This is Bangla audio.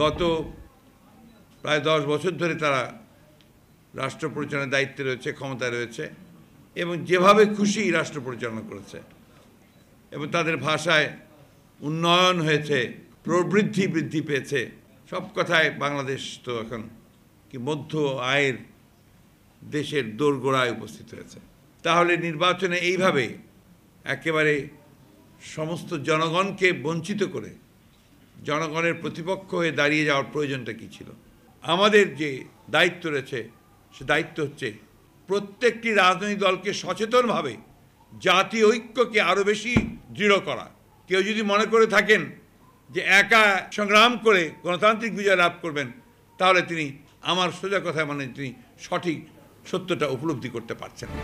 গত প্রায় 10 বছর ধরে তারা রাষ্ট্র পরিচালনার দায়িত্বে রয়েছে, ক্ষমতায় রয়েছে এবং যেভাবে খুশি রাষ্ট্র পরিচালনা করেছে এবং তাদের ভাষায় উন্নয়ন হয়েছে, প্রবৃদ্ধি বৃদ্ধি পেয়েছে। সব কথায় বাংলাদেশ তো এখন কি মধ্য আয়ের দেশের দোরগোড়ায় উপস্থিত হয়েছে। তাহলে নির্বাচনে এইভাবে একেবারে সমস্ত জনগণকে বঞ্চিত করে জনগণের প্রতিপক্ষ হয়ে দাঁড়িয়ে যাওয়ার প্রয়োজনটা কী ছিল? আমাদের যে দায়িত্ব রয়েছে সে দায়িত্ব হচ্ছে প্রত্যেকটি রাজনৈতিক দলকে সচেতনভাবে জাতীয় ঐক্যকে আরও বেশি দৃঢ় করা। কেউ যদি মনে করে থাকেন যে একা সংগ্রাম করে গণতান্ত্রিক বিজয় লাভ করবেন, তাহলে তিনি আমার সোজা কথা মানে তিনি সঠিক সত্যটা উপলব্ধি করতে পারছেন না।